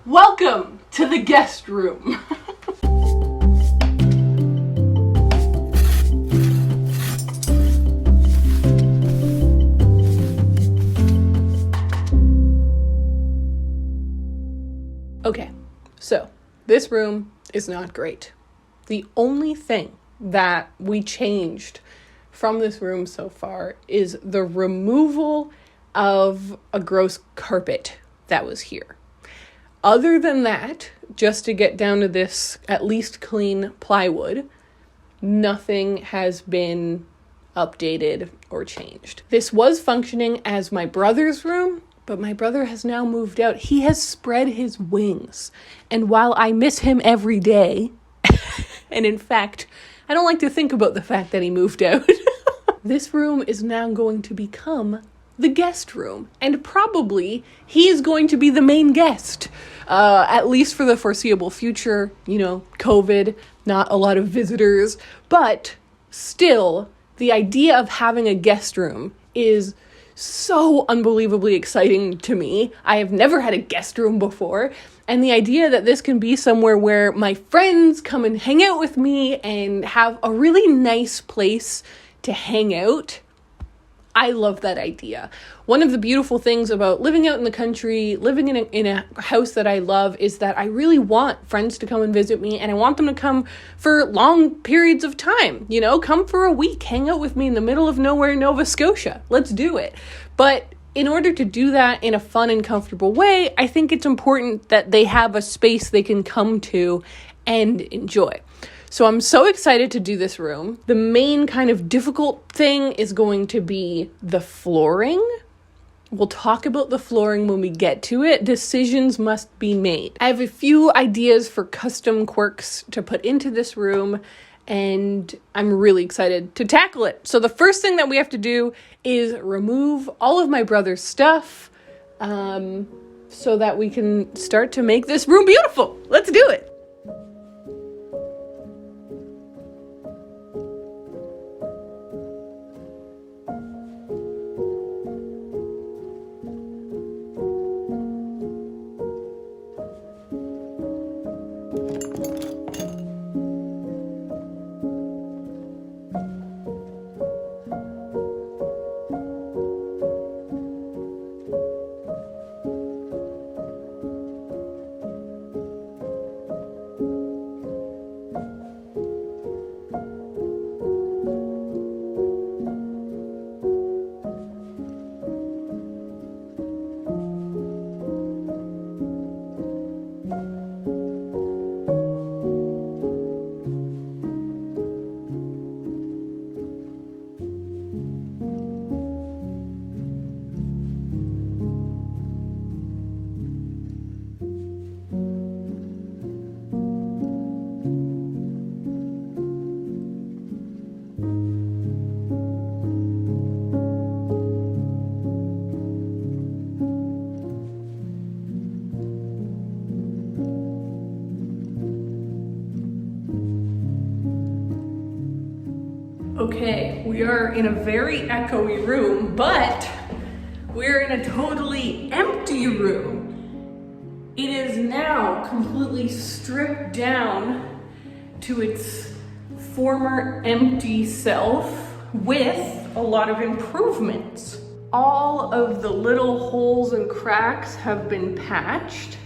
Welcome to the guest room. Okay, so this room is not great. The only thing that we changed from this room so far is the removal of a gross carpet that was here. Other than that, just to get down to this at least clean plywood, nothing has been updated or changed. This was functioning as my brother's room, but my brother has now moved out. He has spread his wings. And while I miss him every day, and in fact, I don't like to think about the fact that he moved out, this room is now going to become the guest room. And probably he is going to be the main guest, at least for the foreseeable future. You know, COVID, not a lot of visitors, but still, the idea of having a guest room is so unbelievably exciting to me. I have never had a guest room before, and the idea that this can be somewhere where my friends come and hang out with me and have a really nice place to hang out, I love that idea. One of the beautiful things about living out in the country, living in a house that I love, is that I really want friends to come and visit me, and I want them to come for long periods of time. You know, come for a week, hang out with me in the middle of nowhere, Nova Scotia. Let's do it. But in order to do that in a fun and comfortable way, I think it's important that they have a space they can come to and enjoy. So I'm so excited to do this room. The main kind of difficult thing is going to be the flooring. We'll talk about the flooring when we get to it. Decisions must be made. I have a few ideas for custom quirks to put into this room, and I'm really excited to tackle it. So the first thing that we have to do is remove all of my brother's stuff, so that we can start to make this room beautiful. Let's do it. Okay, we are in a very echoey room, but we're in a totally empty room. It is now completely stripped down to its former empty self with a lot of improvements. All of the little holes and cracks have been patched,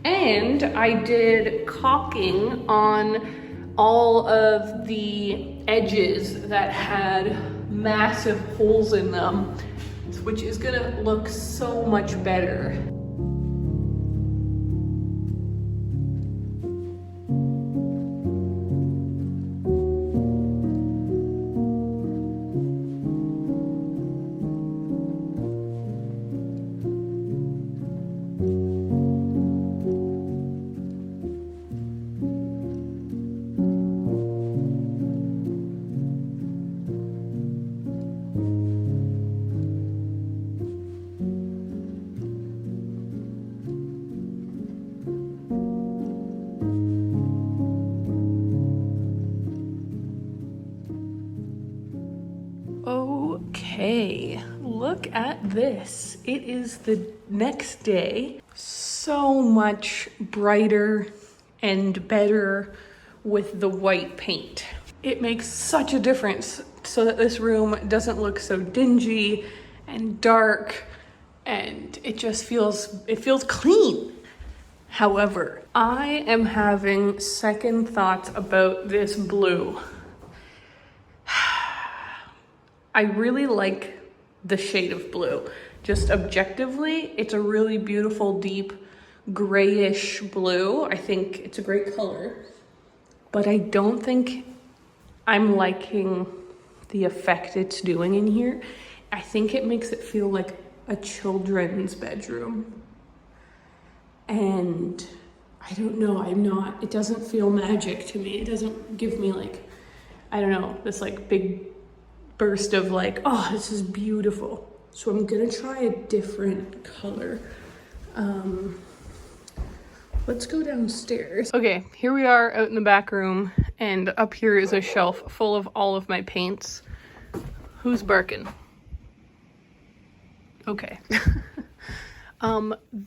and I did caulking on all of the edges that had massive holes in them, which is gonna look so much better. look at this. It is the next day. So much brighter and better with the white paint. It makes such a difference so that this room doesn't look so dingy and dark, and it just feels clean. However, I am having second thoughts about this blue. I really like the shade of blue. Just objectively, it's a really beautiful, deep, grayish blue. I think it's a great color, but I don't think I'm liking the effect it's doing in here. I think it makes it feel like a children's bedroom. And I don't know, it doesn't feel magic to me. It doesn't give me like, I don't know, this like big burst of like, oh, this is beautiful. So I'm gonna try a different color. Let's go downstairs. Okay, here we are out in the back room, and up here is a shelf full of all of my paints. Who's barking? Okay.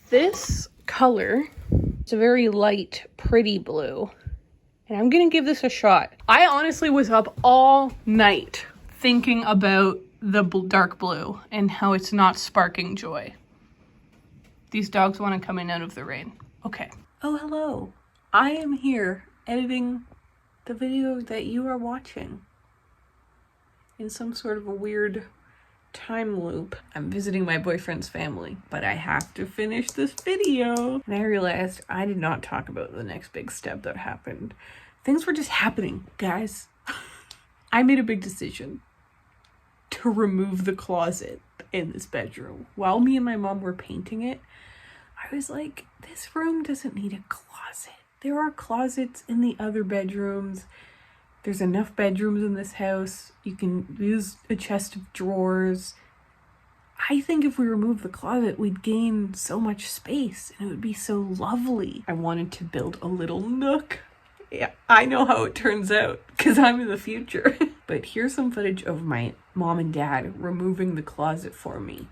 This color is a very light, pretty blue, and I'm gonna give this a shot. I honestly was up all night thinking about the dark blue and how it's not sparking joy. These dogs want to come in out of the rain. Okay. Oh, hello. I am here editing the video that you are watching in some sort of a weird time loop. I'm visiting my boyfriend's family, but I have to finish this video. And I realized I did not talk about the next big step that happened. Things were just happening, guys. I made a big decision to remove the closet in this bedroom. While me and my mom were painting it, I was like, this room doesn't need a closet. There are closets in the other bedrooms. There's enough bedrooms in this house. You can use a chest of drawers. I think if we remove the closet, we'd gain so much space and it would be so lovely. I wanted to build a little nook. Yeah, I know how it turns out because I'm in the future. But here's some footage of my mom and dad removing the closet for me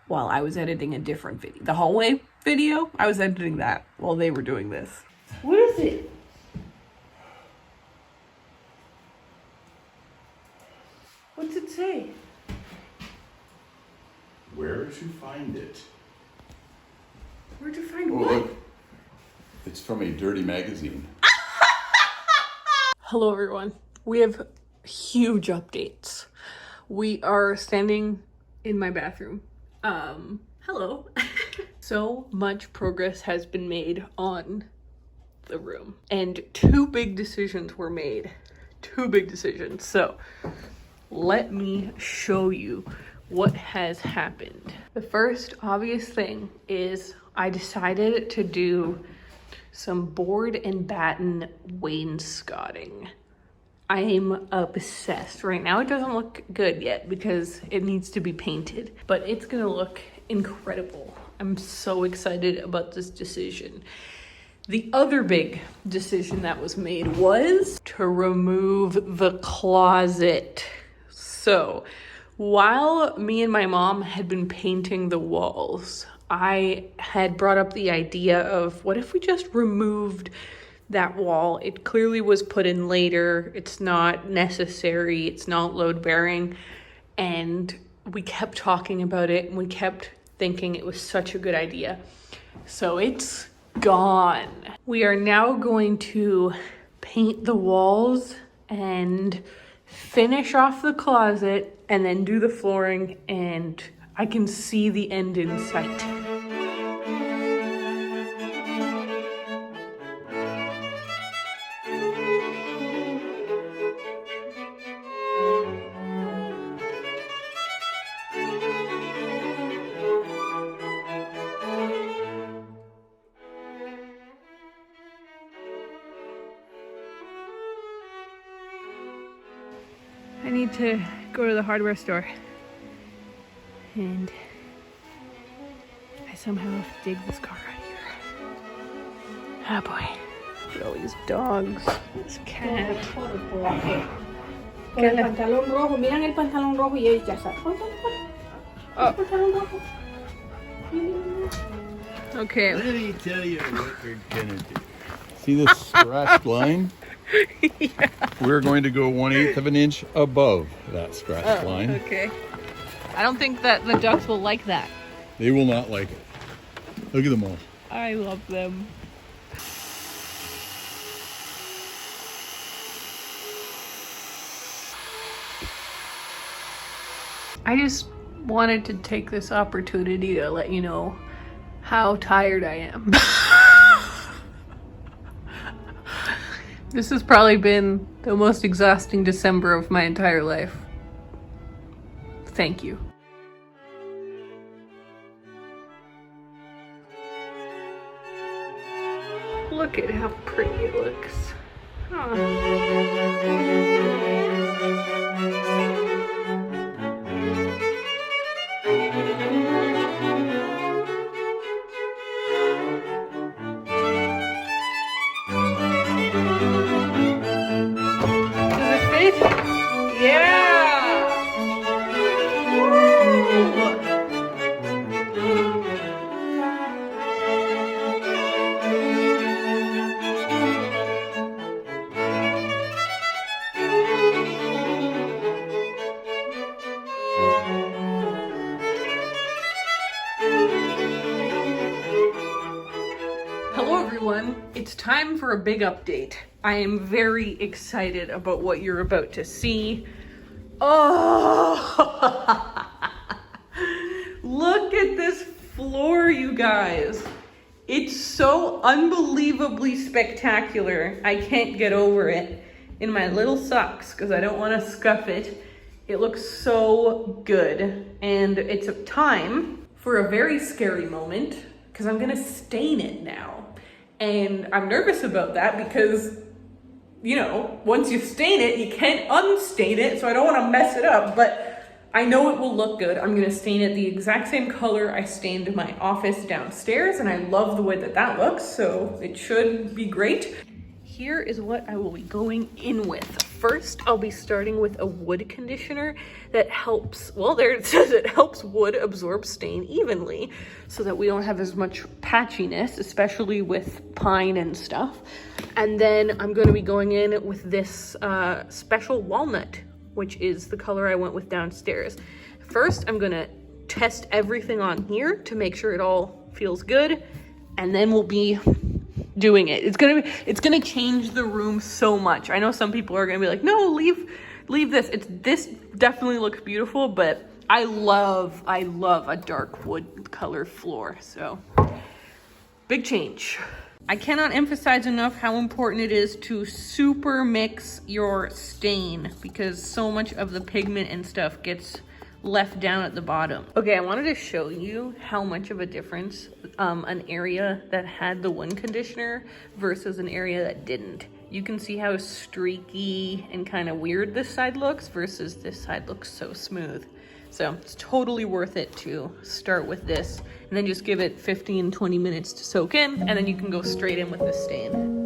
while I was editing a different video. The hallway video, I was editing that while they were doing this. What is it? What's it say? Where did you find it? Where'd you find Oh, what? look. It's from a dirty magazine. Hello everyone. We have huge updates. We are standing in my bathroom. Hello. So much progress has been made on the room, and two big decisions were made. Two big decisions. So let me show you what has happened. The first obvious thing is I decided to do some board and batten wainscoting. I'm obsessed right now. It doesn't look good yet because it needs to be painted, but it's gonna look incredible. I'm so excited about this decision. The other big decision that was made was to remove the closet. So while me and my mom had been painting the walls, I had brought up the idea of what if we just removed that wall? It clearly was put in later. It's not necessary. It's not load bearing. And we kept talking about it and we kept thinking it was such a good idea. So it's gone. We are now going to paint the walls and finish off the closet and then do the flooring, and I can see the end in sight. I need to go to the hardware store, and I somehow have to dig this car out of here. Ah, boy. Look at all these dogs. This cat. El pantalón rojo, miran el pantalón rojo y ella ya sabe. Oh. Okay. Let me tell you what we're gonna do. See this scratched line? Yeah. We're going to go 1/8 of an inch above that scratched line. Okay. I don't think that the ducks will like that. They will not like it. Look at them all. I love them. I just wanted to take this opportunity to let you know how tired I am. This has probably been the most exhausting December of my entire life. Thank you. Look at how pretty it looks. Does it fit? Yeah! Woo! Hello everyone, it's time for a big update. I am very excited about what you're about to see. Oh, look at this floor, you guys. It's so unbelievably spectacular. I can't get over it in my little socks because I don't want to scuff it. It looks so good. And it's a time for a very scary moment because I'm gonna stain it now. And I'm nervous about that because, you know, once you stain it, you can't unstain it, so I don't want to mess it up, but I know it will look good. I'm going to stain it the exact same color I stained my office downstairs, and I love the way that that looks, so it should be great. Here is what I will be going in with. First, I'll be starting with a wood conditioner that helps, well, there it says it helps wood absorb stain evenly so that we don't have as much patchiness, especially with pine and stuff. And then I'm going to be going in with this special walnut, which is the color I went with downstairs. First, I'm going to test everything on here to make sure it all feels good, and then we'll be doing it. It's gonna change the room so much. I know some people are gonna be like, no, leave this. This definitely looks beautiful, but I love a dark wood color floor. So big change. I cannot emphasize enough how important it is to super mix your stain because so much of the pigment and stuff gets left down at the bottom. Okay, I wanted to show you how much of a difference an area that had the one conditioner versus an area that didn't. You can see how streaky and kind of weird this side looks versus this side looks so smooth. So it's totally worth it to start with this and then just give it 15-20 minutes to soak in, and then you can go straight in with the stain.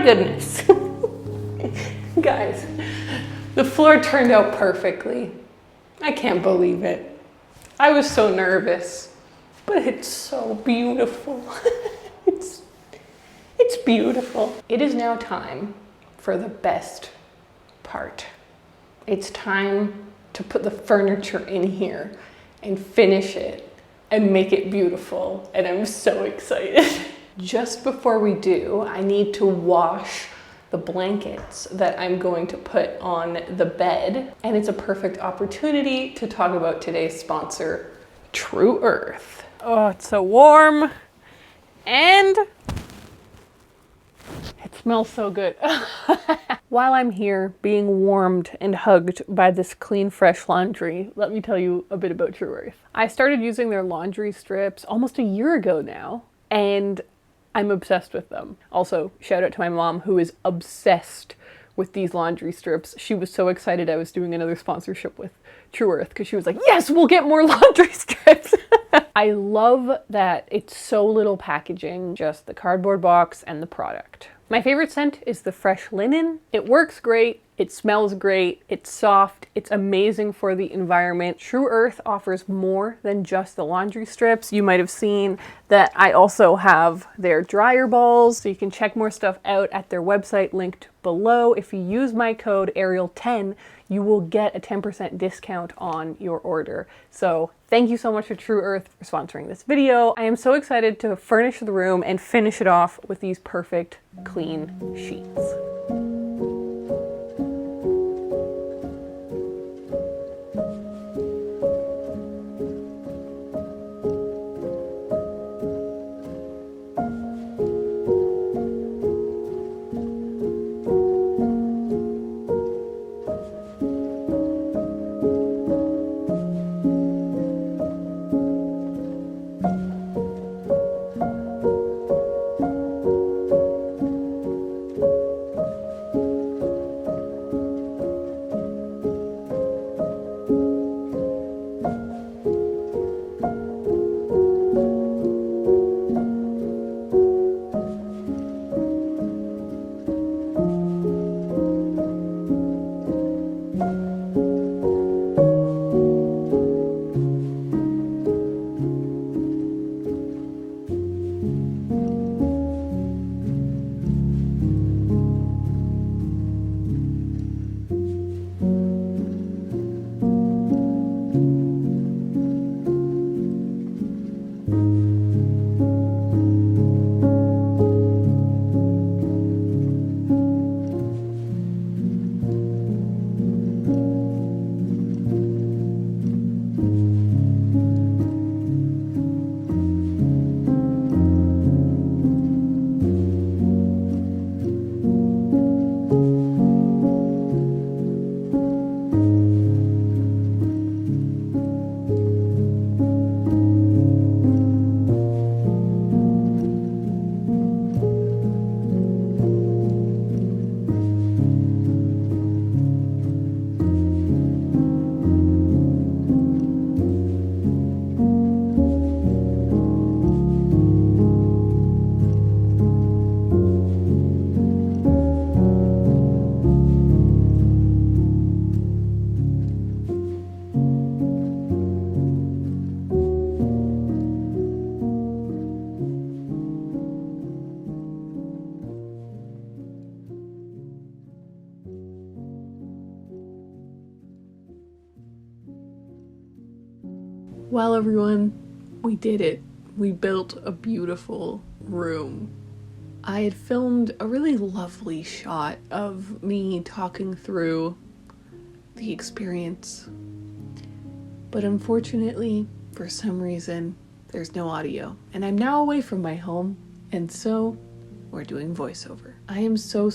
goodness. Guys, the floor turned out perfectly. I can't believe it. I was so nervous, but it's so beautiful. It's beautiful. It is now time for the best part. It's time to put the furniture in here and finish it and make it beautiful. And I'm so excited. Just before we do, I need to wash the blankets that I'm going to put on the bed. And it's a perfect opportunity to talk about today's sponsor, True Earth. Oh, it's so warm. And it smells so good. While I'm here being warmed and hugged by this clean, fresh laundry, let me tell you a bit about True Earth. I started using their laundry strips almost a year ago now, and I'm obsessed with them. Also, shout out to my mom, who is obsessed with these laundry strips. She was so excited I was doing another sponsorship with True Earth because she was like, yes, we'll get more laundry strips. I love that it's so little packaging, just the cardboard box and the product. My favorite scent is the fresh linen. It works great, it smells great, it's soft, it's amazing for the environment. True Earth offers more than just the laundry strips. You might have seen that I also have their dryer balls, so you can check more stuff out at their website linked below. If you use my code Ariel10, you will get a 10% discount on your order. So thank you so much to True Earth for sponsoring this video. I am so excited to furnish the room and finish it off with these perfect clean sheets. Well, everyone, we did it. We built a beautiful room. I had filmed a really lovely shot of me talking through the experience, but unfortunately, for some reason, there's no audio, and I'm now away from my home, and so we're doing voiceover. I am so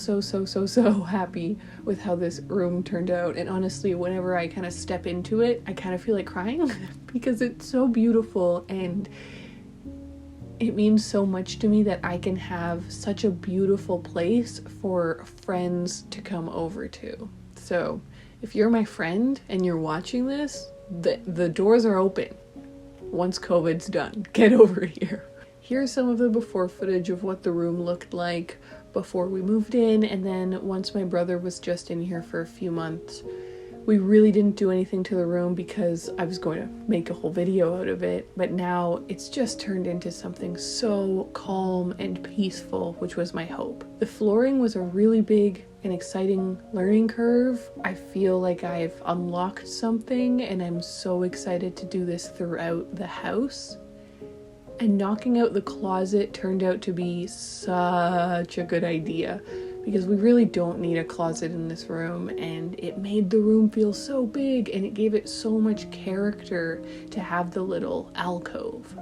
happy with how this room turned out, and honestly, whenever I kind of step into it, I kind of feel like crying because it's so beautiful, and it means so much to me that I can have such a beautiful place for friends to come over to. So if you're my friend and you're watching this, the doors are open. Once COVID's done, get over here. Here's some of the before footage of what the room looked like before we moved in, and then once my brother was just in here for a few months, we really didn't do anything to the room because I was going to make a whole video out of it, but now it's just turned into something so calm and peaceful, which was my hope. The flooring was a really big and exciting learning curve. I feel like I've unlocked something, and I'm so excited to do this throughout the house. And knocking out the closet turned out to be such a good idea, because we really don't need a closet in this room, and it made the room feel so big, and it gave it so much character to have the little alcove.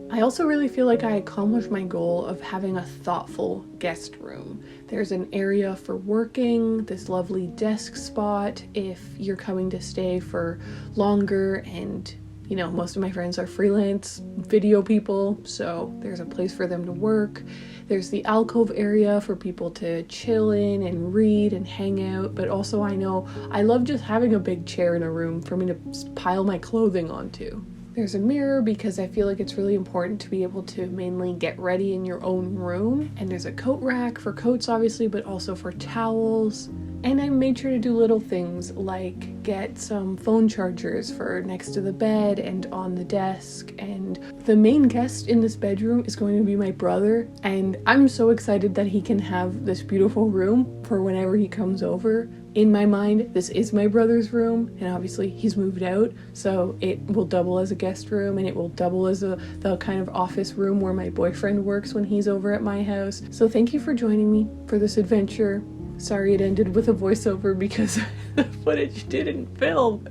I also really feel like I accomplished my goal of having a thoughtful guest room. There's an area for working, this lovely desk spot if you're coming to stay for longer, and you know, most of my friends are freelance video people, so there's a place for them to work. There's the alcove area for people to chill in and read and hang out, but also I know I love just having a big chair in a room for me to pile my clothing onto. There's a mirror because I feel like it's really important to be able to mainly get ready in your own room. And there's a coat rack for coats, obviously, but also for towels. And I made sure to do little things like get some phone chargers for next to the bed and on the desk. And the main guest in this bedroom is going to be my brother. And I'm so excited that he can have this beautiful room for whenever he comes over. In my mind, this is my brother's room, and obviously he's moved out, so it will double as a guest room, and it will double as the kind of office room where my boyfriend works when he's over at my house. So thank you for joining me for this adventure. Sorry it ended with a voiceover because the footage didn't film.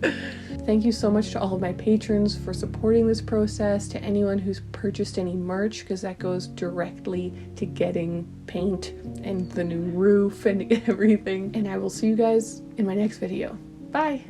Thank you so much to all of my patrons for supporting this process, to anyone who's purchased any merch, because that goes directly to getting paint and the new roof and everything. And I will see you guys in my next video. Bye!